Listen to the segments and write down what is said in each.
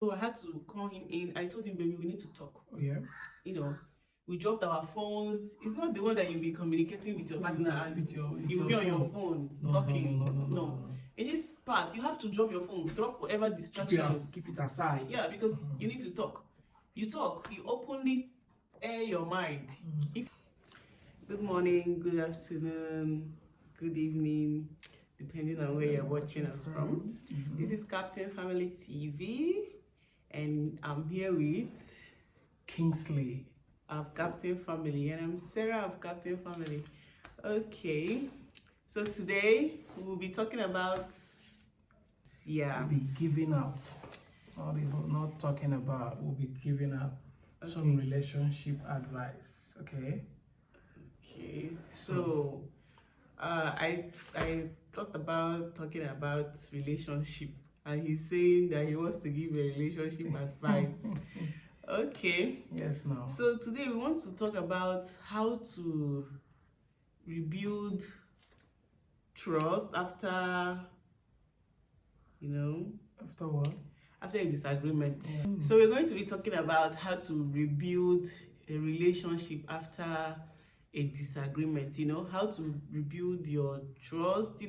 So I had to call him in. I told him, baby, we need to talk. Oh, yeah. We dropped our phones. It's not the one that you'll be communicating with your partner and you'll be on your phone talking. No. In this part, you have to drop your phones, drop whatever distractions. Keep it aside. Yeah, because you need to talk. You talk, you openly air your mind. Good morning, good afternoon, good evening, depending on where you're watching us from. This is Captain Family TV, and I'm here with Kingsley of Captain Family, and I'm Sarah of Captain Family. Okay, so today we'll be talking about we'll be giving out, not talking about, we'll be giving out some relationship advice. Okay, so I thought about talking about relationship, and he's saying that he wants to give a relationship advice. Okay. Yes, now. So today we want to talk about how to rebuild trust after, After what? After a disagreement. So we're going to be talking about how to rebuild a relationship after a disagreement. How to rebuild your trust.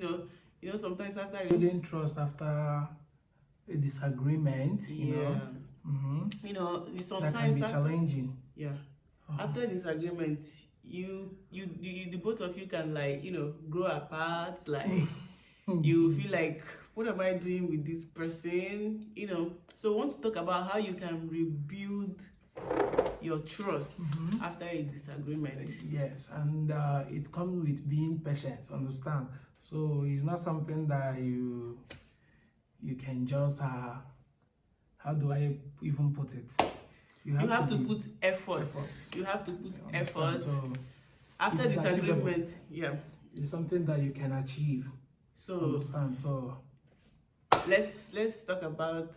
Sometimes after rebuilding trust after a disagreement, sometimes that can be challenging. Yeah. After disagreement, you the both of you can grow apart. You feel like, what am I doing with this person? So I want to talk about how you can rebuild your trust after a disagreement. Yes, and it comes with being patient. Understand? So it's not something that you can just how do I even put it? You have to put effort. You have to put effort. So after disagreement, it's something that you can achieve. So understand? So let's talk about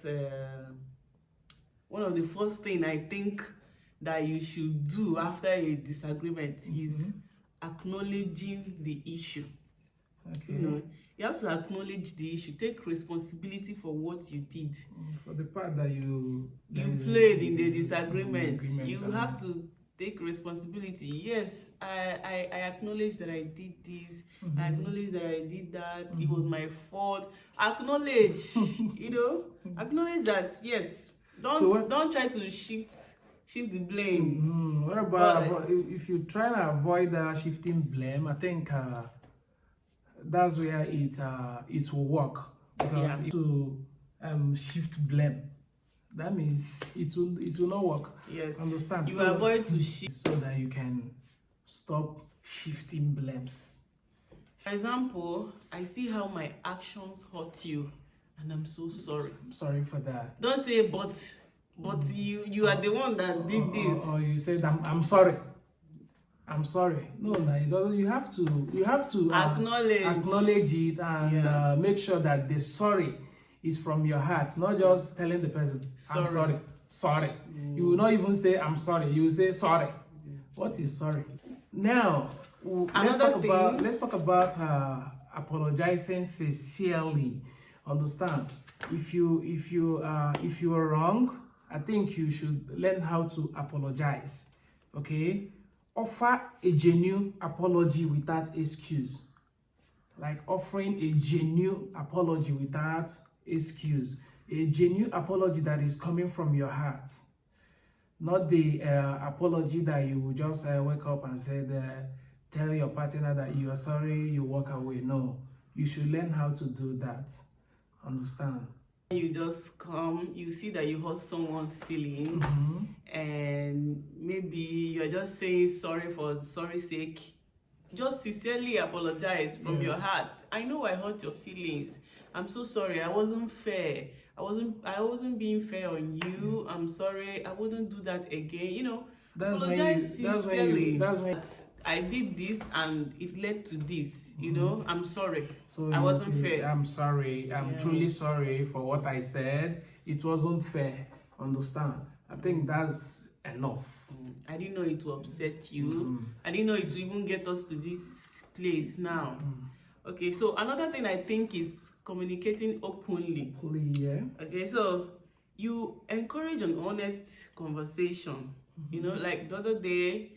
one of the first thing I think that you should do after a disagreement is acknowledging the issue. Okay. You have to acknowledge the issue. Take responsibility for what you did. For the part that you played in the disagreement. You have to take responsibility. Yes, I acknowledge that I did this. I acknowledge that I did that. It was my fault. Acknowledge. Acknowledge that. Yes. Don't try to shift the blame. What about if you try to avoid shifting blame? I think that's where it will work, because to shift blame, that means it will not work. Yes. Understand? You avoid to shift so that you can stop shifting blames. For example, I see how my actions hurt you, and I'm so sorry. I'm sorry for that. Don't say but you are the one that did this. Or you said I'm sorry. I'm sorry. No, it doesn't. You have to acknowledge it and make sure that the sorry is from your heart, not just telling the person I'm sorry. You will not even say I'm sorry. You will say sorry. What is sorry? Now let's talk about apologizing sincerely. Understand? If you are wrong, I think you should learn how to apologize. Okay. Offer a genuine apology without excuse. Like offering a genuine apology without excuse. A genuine apology that is coming from your heart. Not the apology that you will just wake up and say, tell your partner that you are sorry, you walk away. No, you should learn how to do that. Understand? You just come, you see that you hurt someone's feeling, and maybe you're just saying sorry for sorry's sake. Just sincerely apologize from your heart. I know I hurt your feelings. I'm so sorry. I wasn't fair. I wasn't being fair on you. I'm sorry. I wouldn't do that again. Apologize sincerely. That's when I did this and it led to this, I'm sorry. So I wasn't fair. I'm sorry. I'm truly sorry for what I said. It wasn't fair. Understand? I think that's enough. I didn't know it will upset you. I didn't know it will even get us to this place now. Okay, so another thing I think is communicating openly. Yeah. Okay, so you encourage an honest conversation. You know, like the other day,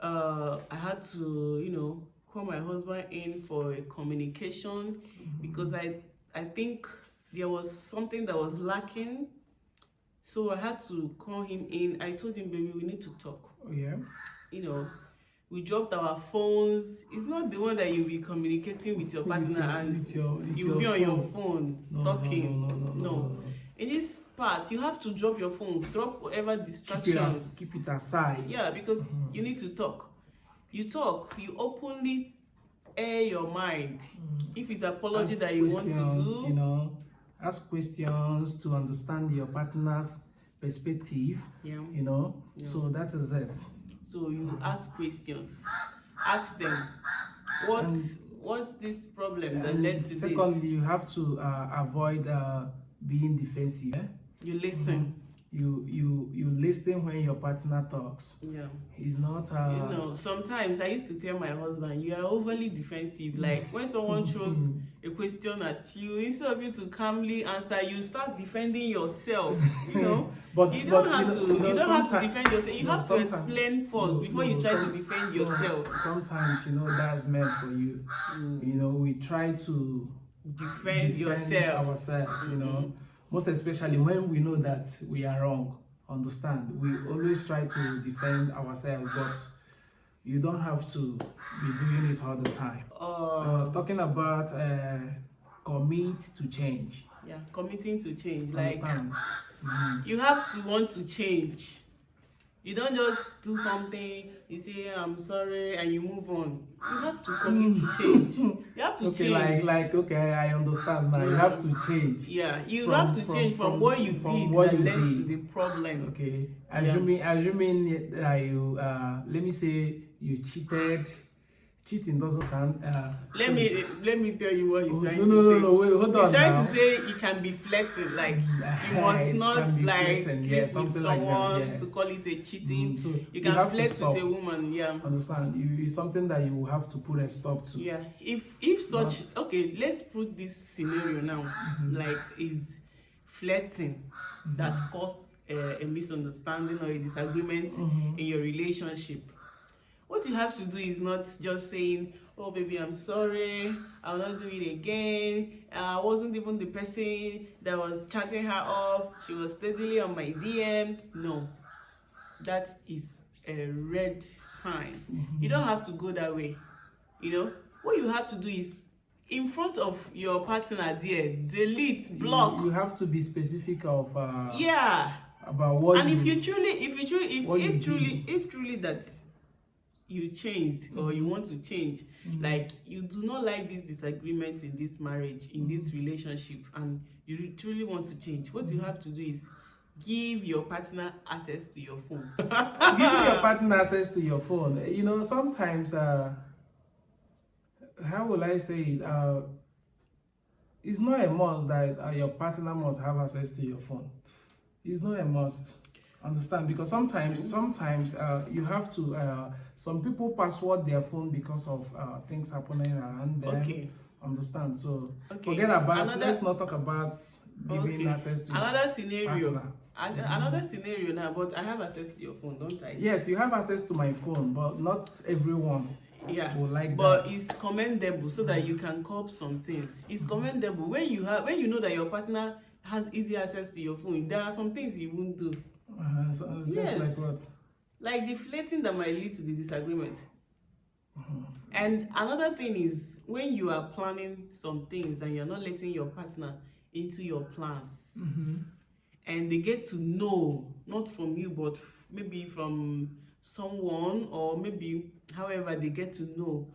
I had to, call my husband in for a communication because I think there was something that was lacking. So I had to call him in. I told him, baby, we need to talk. Oh, yeah. We dropped our phones. It's not the one that you'll be communicating with your partner and you'll be on your phone talking. No. In this part, you have to drop your phones, drop whatever distractions. Keep it aside. Yeah, because you need to talk. You talk, you openly air your mind. If it's apology Ask that you want to do, ask questions to understand your partner's perspective. Yeah. So that is it. So you ask questions. Ask them, what's this problem that led to this? Secondly, you have to avoid being defensive. You listen. You listen when your partner talks. Yeah. It's not sometimes I used to tell my husband, you are overly defensive. Like when someone throws a question at you, instead of you to calmly answer, you start defending yourself. But you don't have to defend yourself. You have to explain first before you try to defend yourself. Sometimes that's meant for you. We try to defend ourselves. Most especially when we know that we are wrong. Understand? We always try to defend ourselves, but you don't have to be doing it all the time. Talking about commit to change. Yeah, committing to change. Understand? You have to want to change. You don't just do something, you say, I'm sorry, and you move on. You have to commit to change. You have to change. Okay, I understand now. You have to change. Yeah, you have to change from what you did that led to the problem. Okay, assuming that you, let me say you cheated. Cheating doesn't count. Let me tell you what he's trying to say. No, wait, hold on. He's trying to say it can be flirting, like you must not like sleep with someone to call it a cheating. So you can flirt with a woman, yeah. Understand? It's something that you have to put a stop to. Yeah. If such, okay, let's put this scenario now, like is flirting that caused a misunderstanding or a disagreement in your relationship. What you have to do is not just saying, oh baby, I'm sorry, I'll not do it again. I wasn't even the person that was chatting her up. She was steadily on my DM. No, that is a red sign. You don't have to go that way. What you have to do is, in front of your partner there, delete, block. You have to be specific of about what. And if truly that you changed or you want to change, like you do not like this disagreement in this marriage, in this relationship, and you truly want to change, what you have to do is give your partner access to your phone. Giving your partner access to your phone, sometimes how will I say it? It's not a must that your partner must have access to your phone. It's not a must. Understand? Because sometimes you have to. Some people password their phone because of things happening around them. Okay. Understand? So forget about. Let's not talk about giving access to another scenario. Another scenario now, but I have access to your phone, don't I? Yes, you have access to my phone, but not everyone. Will like but that. It's commendable so that you can cope some things. It's commendable when you know that your partner has easy access to your phone. There are some things you won't do. Things like what? Like the flirting that might lead to the disagreement. And another thing is when you are planning some things and you're not letting your partner into your plans, and they get to know, not from you, but maybe from someone, or maybe however they get to know,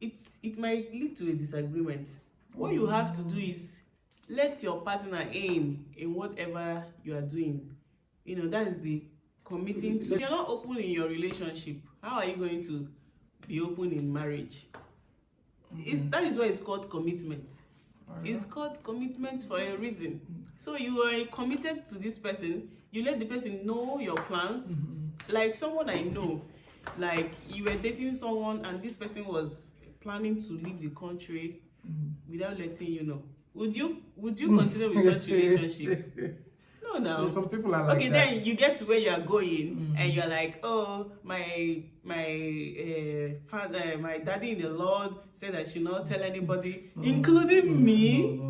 it might lead to a disagreement. What you have to do is let your partner in whatever you are doing. That is the committing to. If you're not open in your relationship, how are you going to be open in marriage? That is why it's called commitment. It's called commitment for a reason. So you are committed to this person. You let the person know your plans. Like someone I know, like you were dating someone and this person was planning to leave the country without letting you know. Would you continue with such relationship? No, no. So some people are like okay, that. then you get to where you are going, and you're like, oh, my father, my daddy in the Lord said I should not tell anybody, including me.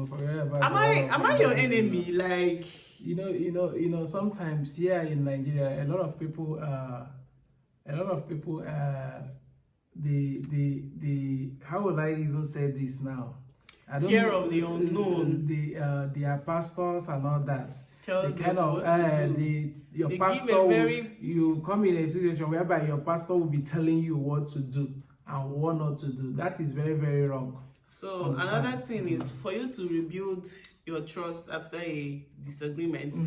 Am I your enemy? Like, sometimes here in Nigeria, a lot of people, the how will I even say this now? I don't fear know, of the unknown. Their pastors and all that. Tell they kind of your they pastor you come in a situation whereby your pastor will be telling you what to do and what not to do. That is very, very wrong. So another thing is for you to rebuild your trust after a disagreement,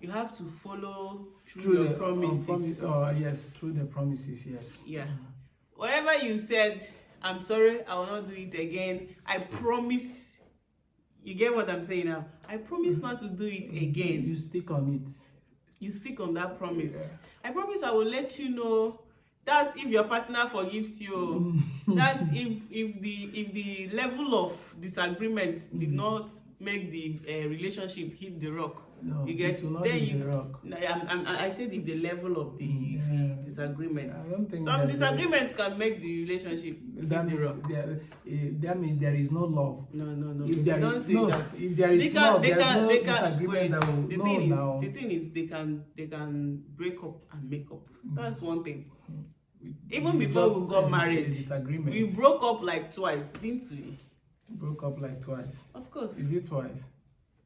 you have to follow through your promises. Yes, through the promises, yes. Yeah. Whatever you said, I'm sorry, I will not do it again. I promise. You get what I'm saying now? I promise not to do it again. You stick on it. You stick on that promise. Yeah. I promise I will let you know. That's if your partner forgives you. That's if the level of disagreement did not make the relationship hit the rock. No, you get it will not then hit the rock. I said if the level of the disagreement. I don't think some disagreements can make the relationship hit the rock. That means there is no love. No. If there don't is say that. If there is love, there is no disagreement. The thing is, they can break up and make up. That's one thing. Even before we got married, we broke up like twice, didn't we? Broke up like twice. Of course. Is it twice?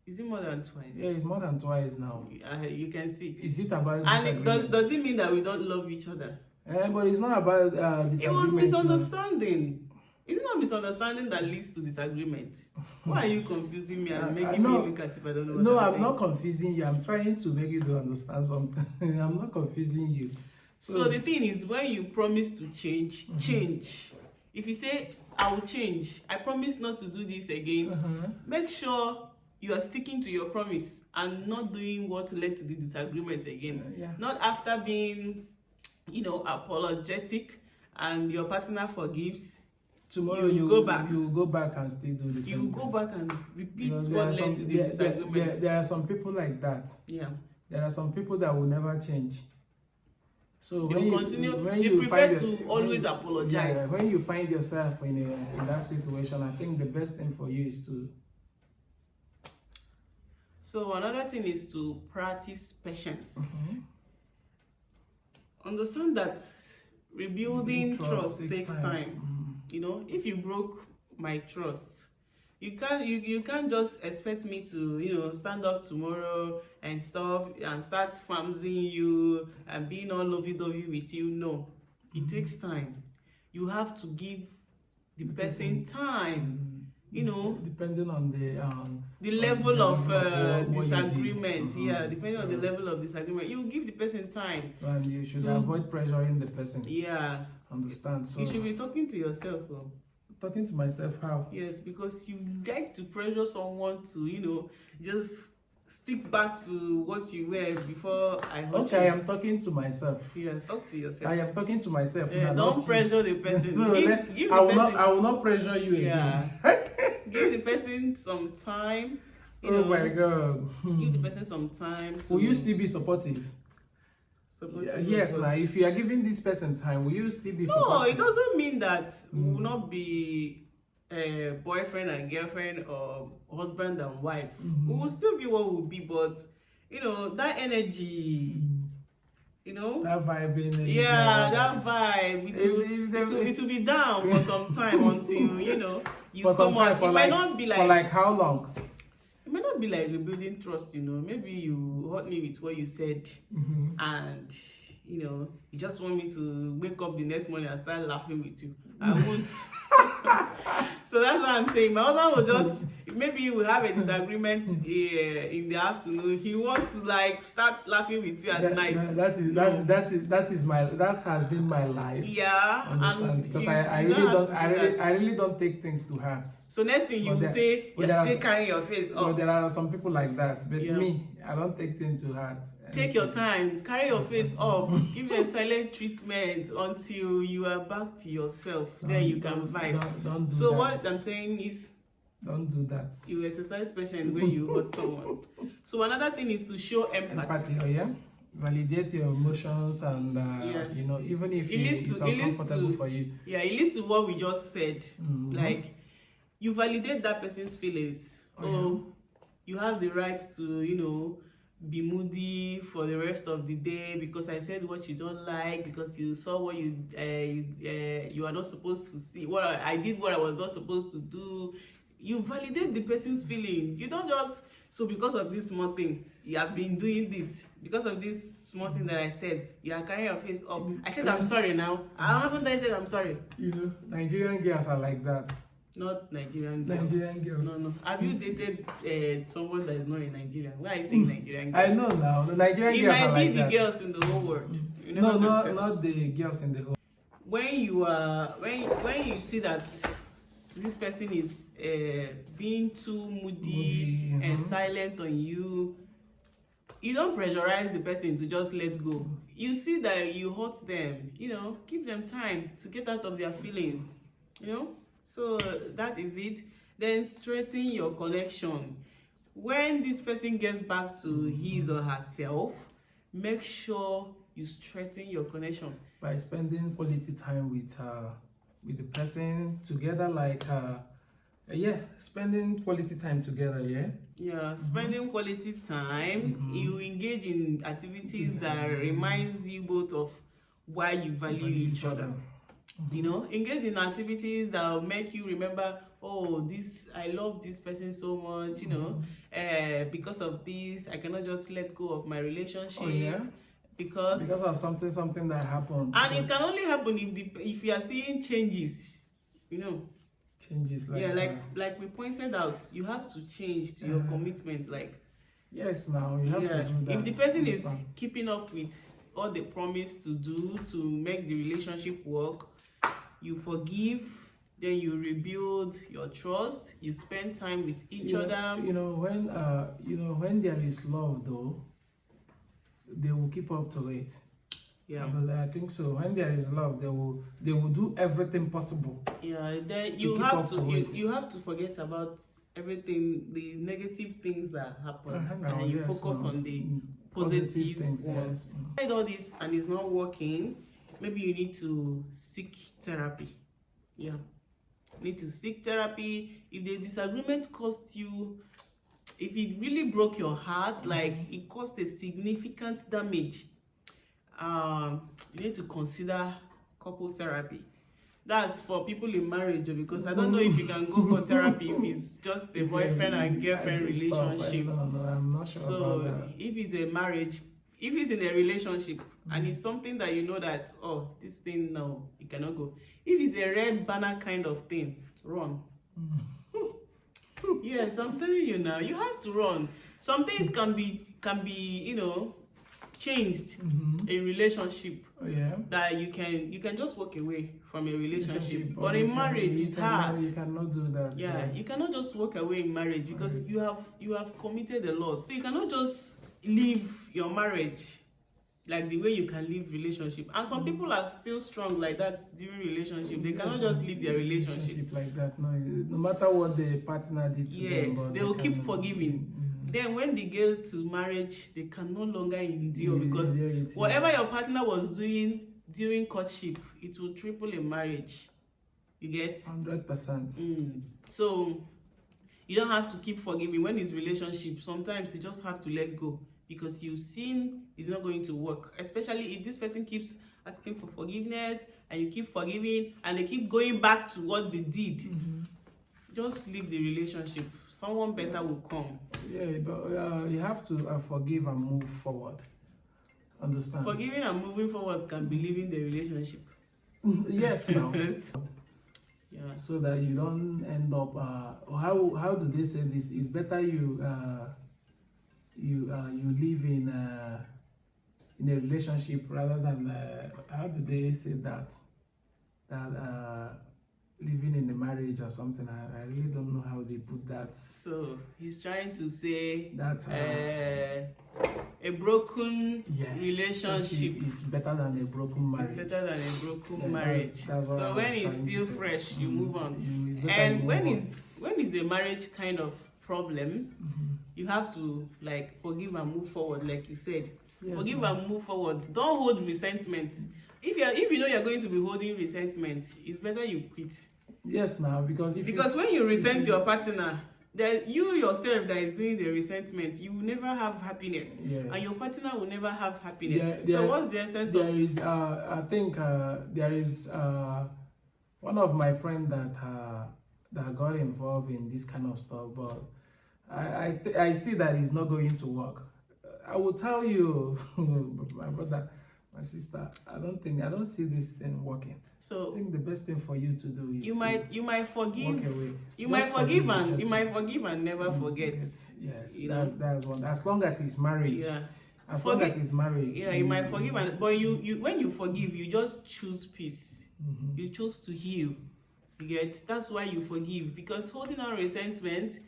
Is it more than twice? Yeah, it's more than twice now. You can see. Is it about disagreement? And does it mean that we don't love each other? But it's not about disagreement. It was misunderstanding. Is it not misunderstanding that leads to disagreement? Why are you confusing me and making me look as if I don't know what No, I'm saying? Not confusing you. I'm trying to make you to understand something. I'm not confusing you. So the thing is, when you promise to change, change. If you say, I will change, I promise not to do this again, make sure you are sticking to your promise and not doing what led to the disagreement again. Not after being, apologetic and your partner forgives. Tomorrow you go back. You go back and still do the same. You go back and repeat what led to the disagreement. There are some people like that. Yeah. There are some people that will never change. So they prefer to always apologize. Yeah, when you find yourself in that situation, I think the best thing for you is to. So another thing is to practice patience. Understand that rebuilding trust takes time. If you broke my trust, you can't just expect me to stand up tomorrow and start famsing you and being all lovey-dovey with you. No, it takes time. You have to give the person time. Depending on the level of disagreement. Depending on the level of disagreement, you give the person time. And you should avoid pressuring the person. Yeah. Understand? So you should be talking to yourself, though. Talking to myself, how? Yes, because you like to pressure someone to, just stick back to what you were before I hurt you. Okay, I am talking to myself. Yeah, talk to yourself. I am talking to myself. Yeah, don't pressure the person. So I will not pressure you again. Give the person some time. Oh my God. Give the person some time. Will you still be supportive? Yes, now if you are giving this person time, will you still be supportive? No, it doesn't mean that we will not be boyfriend and girlfriend or husband and wife. We will still be what we will be, but that energy, that vibe. That vibe. It will be down for some time until you for come on. It might not be like for like how long? It may not be like rebuilding trust, Maybe you hurt me with what you said, and you just want me to wake up the next morning and start laughing with you. I won't. So that's what I'm saying. My husband will just maybe we have a disagreement in the afternoon. He wants to start laughing with you at night. That has been my life. Yeah, understand? Because I really don't take things to heart. So next thing you will say, you're still carrying your face up. Well, there are some people like that, but me, I don't take things to heart. Take your time, carry your face up, give them silent treatment until you are back to yourself. Then you can vibe. Don't do so that. What I'm saying is, Don't do that. You exercise patience when you hurt someone. So another thing is to show empathy. Oh yeah. Validate your emotions and you know, even if it's uncomfortable for you. Yeah, it leads to what we just said. Like, you validate that person's feelings. You have the right to, you know, be moody for the rest of the day because I said what you don't like, because you saw what you are not supposed to see. I did what I was not supposed to do. You validate the person's feeling. You don't just, so because of this small thing, you have been doing this. Because of this small thing that I said, you are carrying your face up. I said I'm sorry now. I haven't said I'm sorry. You know, Nigerian girls are like that. Not Nigerian girls. Nigerian girls. No. Have you dated someone that is not in Nigeria? Why are you saying Nigerian girls? I know now. The Nigerian girls are like that. It might be the girls in the whole world. No, not the girls in the whole. When you see that this person is being too moody and silent on you, you don't pressurize the person to just let go. You see that you hurt them, you know, give them time to get out of their feelings, you know. So that is it. Then strengthen your connection. When this person gets back to his or herself, make sure you strengthen your connection by spending quality time with the person together, like spending quality time together. Spending quality time. You engage in activities that reminds you both of why you value each other. You know, engage in activities that will make you remember, I love this person so much, you know, because of this, I cannot just let go of my relationship. Because of something that happened. And it can only happen if you are seeing changes, you know. Changes, like we pointed out, you have to change to your commitment. Like, yes, now you have to do that. If the person is keeping up with all they promised to do to make the relationship work, you forgive, then you rebuild your trust, you spend time with each other. When there is love, though, they will keep up to it. But I think so. When there is love, they will do everything possible. Then you have to forget about everything, the negative things that happen, and you focus on the positive things. Ones. Tried all this and it's not working. Maybe you need to seek therapy. You need to seek therapy. If the disagreement cost you, if it really broke your heart, like it caused a significant damage, you need to consider couple therapy. That's for people in marriage, because I don't know if you can go for therapy if it's just a boyfriend and girlfriend relationship. No, I'm not sure about that. If it's a marriage, if it's in a relationship and it's something that you know that, this thing, no, it cannot go. If it's a red banner kind of thing, run. Yes, I'm telling you now, you have to run. Some things can be, you know, changed in relationship. That you can just walk away from a relationship. But in marriage, it's hard. You cannot do that. You cannot just walk away in marriage because you have committed a lot. So you cannot just leave your marriage like the way you can leave relationship. And some people are still strong like that during relationship. They cannot just leave their relationship like that. No matter what the partner did to them. Yes, they will keep forgiving. Then when they get to marriage, they can no longer endure because whatever your partner was doing during courtship, it will triple in marriage. You get? 100%. So you don't have to keep forgiving. When it's relationship, sometimes you just have to let go because you've seen it's not going to work. Especially if this person keeps asking for forgiveness and you keep forgiving and they keep going back to what they did. Just leave the relationship. Someone better will come. But you have to forgive and move forward. Understand? Forgiving and moving forward can be leaving the relationship. Yes, now. So that you don't end up. How do they say this? It's better you live in a relationship rather than how do they say that? living in a marriage or something. I really don't know how they put that. So he's trying to say that a broken relationship is better than a broken marriage. It's better than a broken marriage. That's so when it's still fresh, you move on. And when it's a marriage kind of problem, you have to like forgive and move forward, like you said. Forgive and move forward. Don't hold resentment. If you know you're going to be holding resentment, it's better you quit. Yes, now because when you resent your partner, that you yourself that is doing the resentment, you will never have happiness, and your partner will never have happiness. So what's the essence of? There is, I think there is one of my friends that got involved in this kind of stuff, but I see that it's not going to work. I will tell you, my brother, my sister, I don't see this thing working. So I think the best thing for you to do is you might forgive. You might forgive and never forget. Yes, that's one. As long as it's marriage. Yeah. As long as it's marriage. Yeah, you might forgive, but you when you forgive, you just choose peace. You choose to heal. You get? That's why you forgive, because holding on resentment.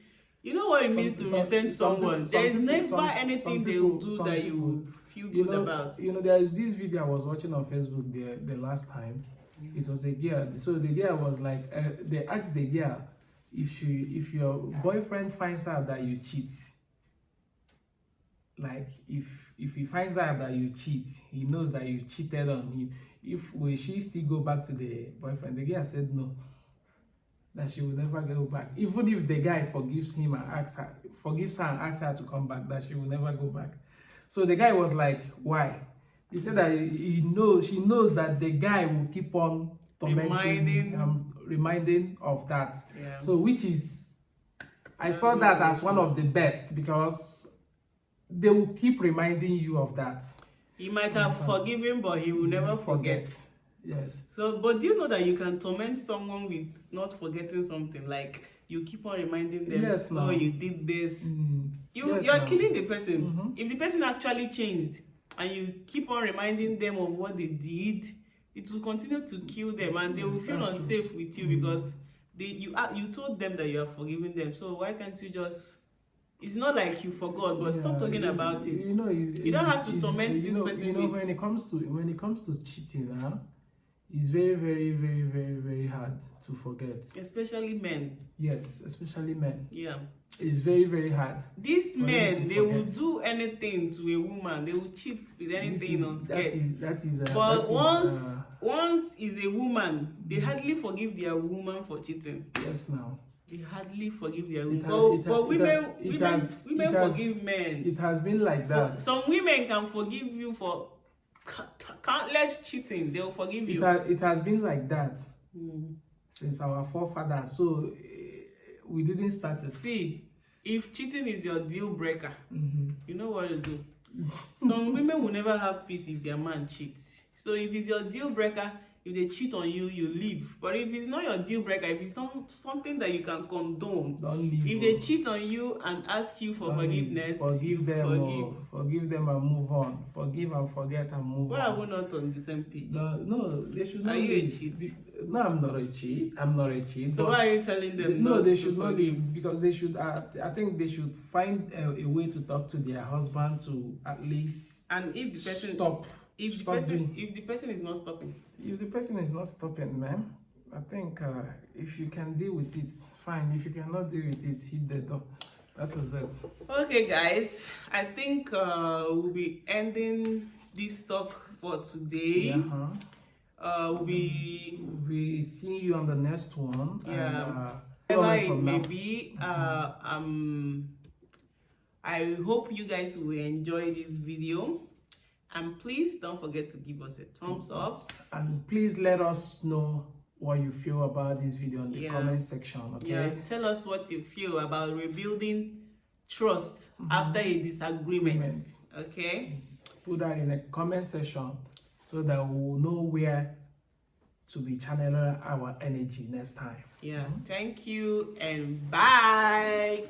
You know what it means to resent someone. There is never anything they will do that you will feel good about. You know, there is this video I was watching on Facebook the last time. It was a girl. So the girl was like, they asked the girl if your boyfriend finds out that you cheat. Like if he finds out that you cheat, he knows that you cheated on him. Will she still go back to the boyfriend? The girl said no. That she will never go back. Even if the guy forgives her and asks her to come back, that she will never go back. So the guy was like, why? He said that she knows that the guy will keep on tormenting, reminding of that. Yeah. So which is, I saw that as one of the best, because they will keep reminding you of that. He might have forgiven, but he will never forget. Yes. So, but do you know that you can torment someone with not forgetting something? Like you keep on reminding them, oh, you did this. You are killing the person. If the person actually changed and you keep on reminding them of what they did, it will continue to kill them, and they will feel unsafe with you because you told them that you are forgiving them. So why can't you just? It's not like you forgot, but stop talking about it. You know, you don't have to torment this person. You know, when it comes to cheating, it's very, very, very, very, very hard to forget. Especially men. Yes, especially men. Yeah. It's very, very hard. These men, they will do anything to a woman. They will cheat with anything on skirt. But once is a woman, they hardly forgive their woman for cheating. Yes, now. They hardly forgive their women. But women forgive men. It has been like that. Some women can forgive you for countless cheating. They will forgive you. It has been like that since our forefathers. So we didn't start it. See, if cheating is your deal breaker, you know what to do. Some women will never have peace if their man cheats. So if it's your deal breaker, if they cheat on you, you leave. But if it's not your deal breaker, if it's something that you can condone, don't leave. If they cheat on you and ask you for forgiveness, forgive them and move on. Forgive and forget and move on. Why are we not on the same page? No, they should not. Are you a cheat? No, I'm not a cheat. So why are you telling them? No, they should not leave, because they should. I think they should find a way to talk to their husband to at least. And if the person stop. If the person is not stopping. If the person is not stopping, man, I think if you can deal with it, fine. If you cannot deal with it, hit the door. That is it. Okay, guys. I think we'll be ending this talk for today. We'll be seeing you on the next one. Yeah. Whatever it may be, I hope you guys will enjoy this video. And please don't forget to give us a thumbs up. And please let us know what you feel about this video in the comment section. Okay? Yeah, tell us what you feel about rebuilding trust after a disagreement. Okay? Put that in the comment section so that we will know where to be channeling our energy next time. Yeah. Thank you and bye.